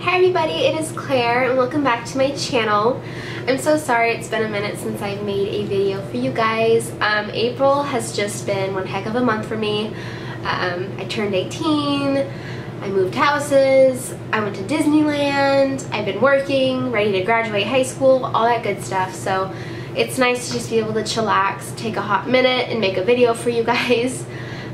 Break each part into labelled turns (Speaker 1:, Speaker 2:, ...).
Speaker 1: Hi everybody, it is Claire and welcome back to my channel. I'm so sorry it's been a minute since I've made a video for you guys. April has just been one heck of a month for me. I turned 18, I moved houses, I went to Disneyland, I've been working, ready to graduate high school, all that good stuff. So it's nice to just be able to chillax, take a hot minute and make a video for you guys.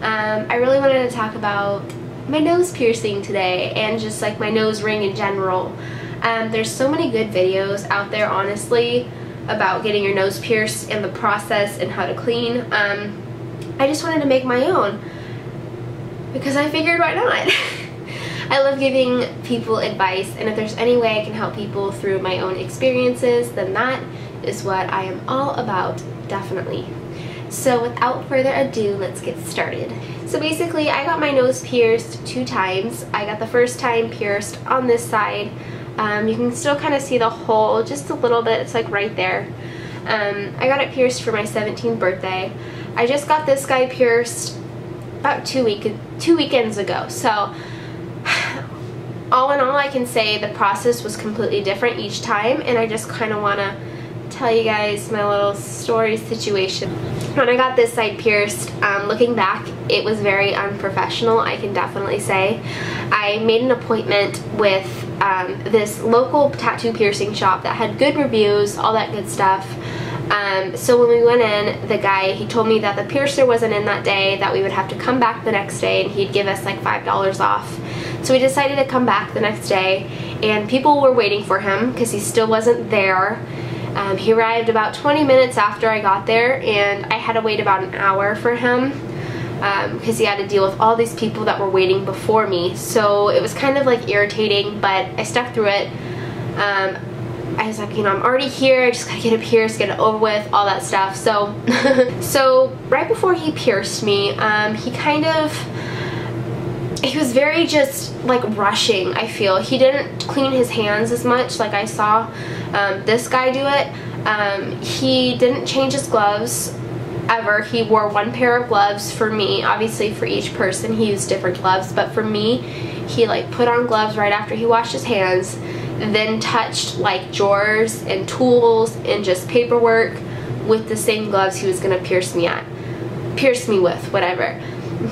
Speaker 1: I really wanted to talk about my nose piercing today and just like my nose ring in general. There's so many good videos out there, honestly, about getting your nose pierced and the process and how to clean. I just wanted to make my own because I figured why not? I love giving people advice, and if there's any way I can help people through my own experiences, then that is what I am all about, definitely. So without further ado, let's get started. So basically, I got my nose pierced 2 times. I got the first time pierced on this side. You can still kind of see the hole just a little bit. It's like right there. I got it pierced for my 17th birthday. I just got this guy pierced about 2 weekends ago. So all in all, I can say the process was completely different each time, and I just kind of want to tell you guys my little story situation. When I got this side pierced, looking back, it was very unprofessional, I can definitely say. I made an appointment with this local tattoo piercing shop that had good reviews, all that good stuff. So when we went in, the guy, he told me that the piercer wasn't in that day, that we would have to come back the next day, and he'd give us like $5 off. So we decided to come back the next day, and people were waiting for him because he still wasn't there. He arrived about 20 minutes after I got there, and I had to wait about an hour for him because he had to deal with all these people that were waiting before me. So it was kind of like irritating, but I stuck through it. I was like, you know, I'm already here, I just gotta get it pierced, get it over with, all that stuff. So, so right before he pierced me, he was very just like rushing, I feel. He didn't clean his hands as much like I saw this guy do it. He didn't change his gloves ever. He wore 1 pair of gloves for me. Obviously for each person he used different gloves, but for me he like put on gloves right after he washed his hands, then touched like drawers and tools and just paperwork with the same gloves he was gonna pierce me with, whatever.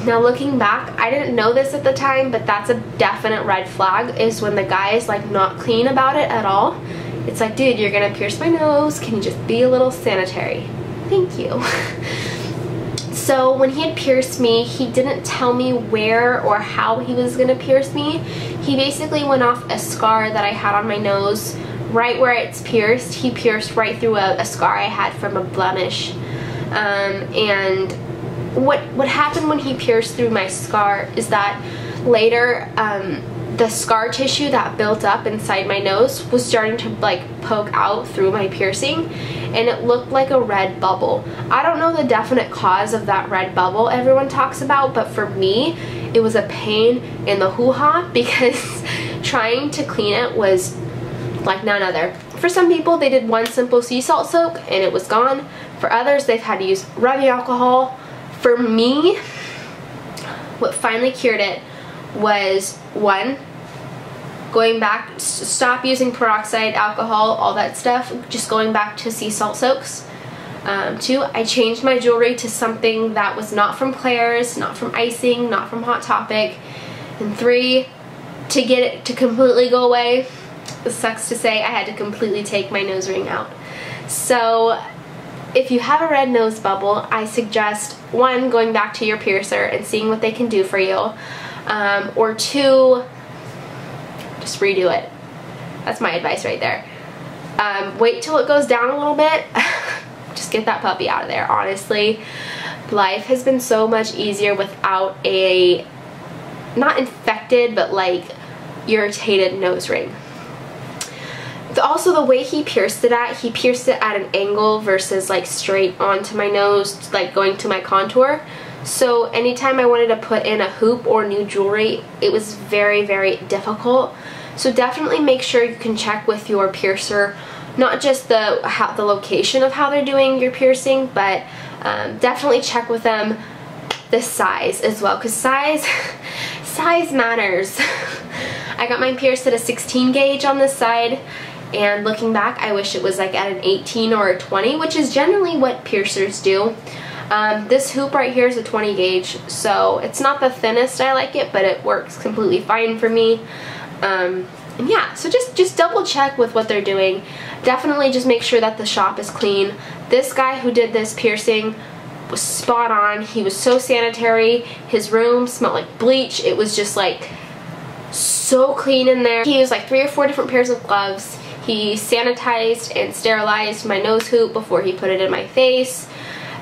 Speaker 1: Now looking back, I didn't know this at the time, but that's a definite red flag, is when the guy is like not clean about it at all. It's like, dude, you're gonna pierce my nose, can you just be a little sanitary? Thank you. So when he had pierced me, he didn't tell me where or how he was gonna pierce me. He basically went off a scar that I had on my nose, right where it's pierced. He pierced right through a scar I had from a blemish. And what happened when he pierced through my scar is that later the scar tissue that built up inside my nose was starting to like poke out through my piercing, and it looked like a red bubble. I don't know the definite cause of that red bubble everyone talks about, but for me it was a pain in the hoo-ha because trying to clean it was like none other. For some people, they did 1 simple sea salt soak and it was gone. For others, they've had to use rubbing alcohol. For me, what finally cured it was 1, going back, stop using peroxide, alcohol, all that stuff, just going back to sea salt soaks. 2, I changed my jewelry to something that was not from Claire's, not from icing, not from Hot Topic. And 3, to get it to completely go away, it sucks to say, I had to completely take my nose ring out. So if you have a red nose bubble, I suggest 1, going back to your piercer and seeing what they can do for you, or 2, just redo it. That's my advice right there. Wait till it goes down a little bit. Just get that puppy out of there, honestly. Life has been so much easier without a, not infected, but like irritated nose ring. Also, the way he pierced it at an angle versus like straight onto my nose, like going to my contour. So anytime I wanted to put in a hoop or new jewelry, it was very, very difficult. So definitely make sure you can check with your piercer, not just the location of how they're doing your piercing, but definitely check with them the size as well, because size size matters. I got mine pierced at a 16 gauge on this side, and looking back, I wish it was like at an 18 or a 20, which is generally what piercers do. This hoop right here is a 20 gauge, so it's not the thinnest I like it, but it works completely fine for me. And yeah, so just double check with what they're doing. Definitely just make sure that the shop is clean. This guy who did this piercing was spot on. He was so sanitary. His room smelled like bleach. It was just like so clean in there. He used like 3 or 4 different pairs of gloves. He sanitized and sterilized my nose hoop before he put it in my face.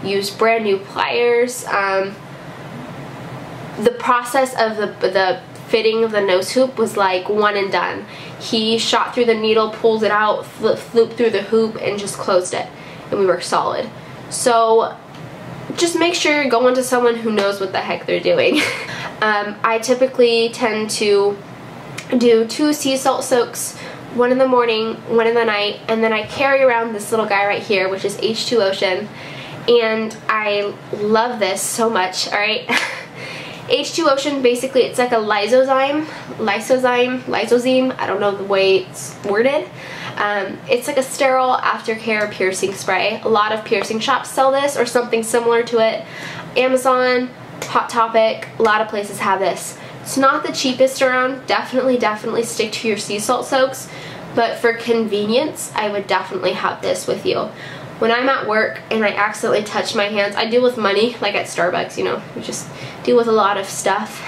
Speaker 1: Used brand new pliers. The process of the fitting of the nose hoop was like one and done. He shot through the needle, pulled it out, looped through the hoop, and just closed it, and we were solid. So just make sure you're going to someone who knows what the heck they're doing. I typically tend to do 2 sea salt soaks, 1 in the morning, 1 in the night, and then I carry around this little guy right here, which is H2Ocean, and I love this so much, alright? H2Ocean, basically it's like a lysozyme, I don't know the way it's worded. It's like a sterile aftercare piercing spray. A lot of piercing shops sell this or something similar to it. Amazon, Hot Topic, a lot of places have this. It's not the cheapest around. Definitely stick to your sea salt soaks, but for convenience, I would definitely have this with you. When I'm at work and I accidentally touch my hands, I deal with money, like at Starbucks, you know, we just deal with a lot of stuff.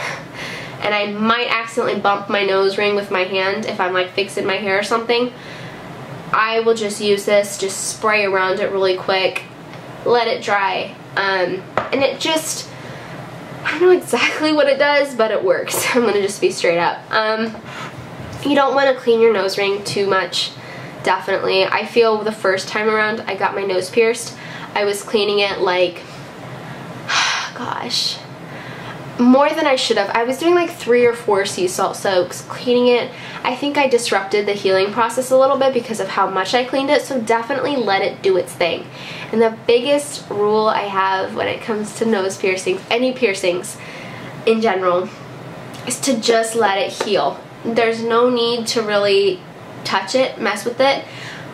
Speaker 1: And I might accidentally bump my nose ring with my hand if I'm like fixing my hair or something. I will just use this, just spray around it really quick, let it dry, and it just, I don't know exactly what it does, but it works. I'm gonna just be straight up. You don't want to clean your nose ring too much. Definitely. I feel the first time around I got my nose pierced, I was cleaning it like, gosh, more than I should have. I was doing like 3 or 4 sea salt soaks, cleaning it. I think I disrupted the healing process a little bit because of how much I cleaned it, so definitely let it do its thing. And the biggest rule I have when it comes to nose piercings, any piercings in general, is to just let it heal. There's no need to really touch it, mess with it.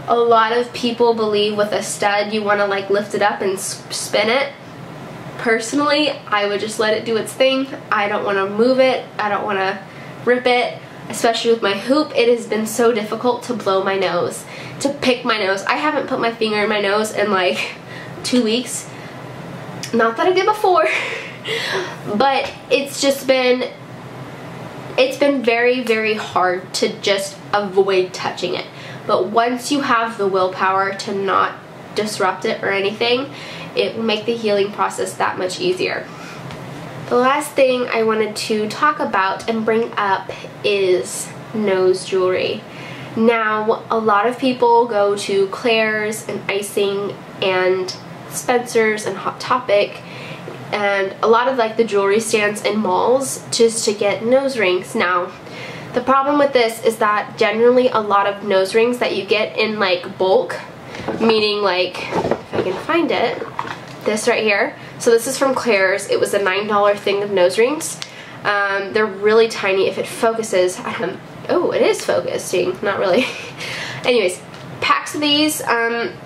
Speaker 1: A lot of people believe with a stud you want to like lift it up and spin it. Personally, I would just let it do its thing. I don't want to move it. I don't want to rip it. Especially with my hoop, it has been so difficult to blow my nose, to pick my nose. I haven't put my finger in my nose in like 2 weeks. Not that I did before, but it's just been, it's been very hard to just avoid touching it. But once you have the willpower to not disrupt it or anything, it will make the healing process that much easier. The last thing I wanted to talk about and bring up is nose jewelry. Now, a lot of people go to Claire's and Icing and Spencer's and Hot Topic and a lot of like the jewelry stands in malls just to get nose rings. Now, the problem with this is that generally a lot of nose rings that you get in like bulk, meaning like, if I can find it, this right here. So this is from Claire's. It was a $9 thing of nose rings. They're really tiny. If it focuses, oh, it is focusing, not really. Anyways, packs of these,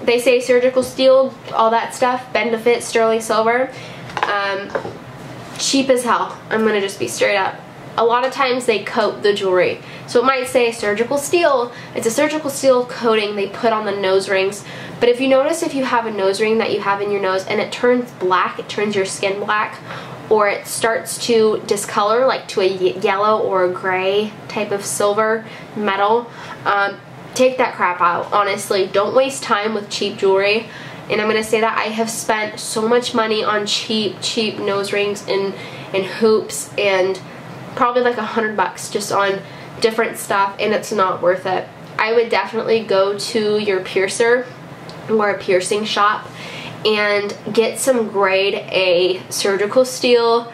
Speaker 1: they say surgical steel, all that stuff, bend to fit, sterling silver. Cheap as hell. I'm gonna just be straight up. A lot of times they coat the jewelry. So it might say surgical steel. It's a surgical steel coating they put on the nose rings. But if you notice, if you have a nose ring that you have in your nose and it turns black, it turns your skin black, or it starts to discolor like to a yellow or a gray type of silver metal, take that crap out. Honestly, don't waste time with cheap jewelry. And I'm gonna say that I have spent so much money on cheap nose rings and hoops, and probably like $100 just on different stuff, and it's not worth it. I would definitely go to your piercer or a piercing shop and get some grade A surgical steel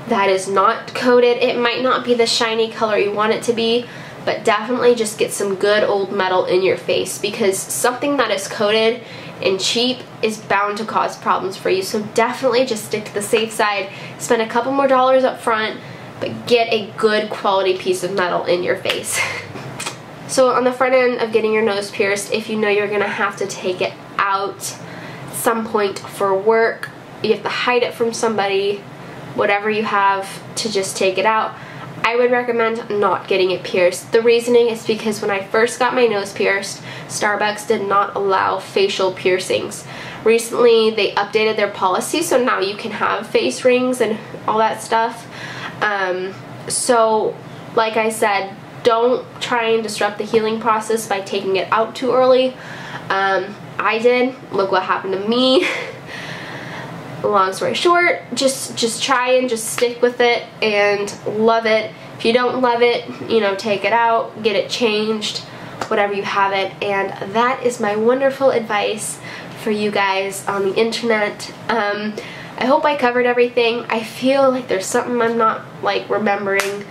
Speaker 1: that is not coated. It might not be the shiny color you want it to be, but definitely just get some good old metal in your face, because something that is coated and cheap is bound to cause problems for you. So definitely just stick to the safe side, spend a couple more dollars up front, but get a good quality piece of metal in your face. So on the front end of getting your nose pierced, if you know you're gonna have to take it out at some point for work, you have to hide it from somebody, whatever you have to just take it out, I would recommend not getting it pierced. The reasoning is because when I first got my nose pierced, Starbucks did not allow facial piercings. Recently they updated their policy, so now you can have face rings and all that stuff. So like I said, don't try and disrupt the healing process by taking it out too early. I did. Look what happened to me. Long story short, just try and just stick with it and love it. If you don't love it, you know, take it out, get it changed, whatever you have it. And that is my wonderful advice for you guys on the internet. I hope I covered everything. I feel like there's something I'm not like remembering,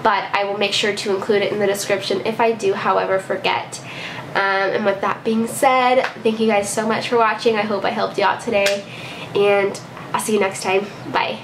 Speaker 1: but I will make sure to include it in the description if I do, however, forget. And with that being said, thank you guys so much for watching. I hope I helped you out today, and I'll see you next time. Bye.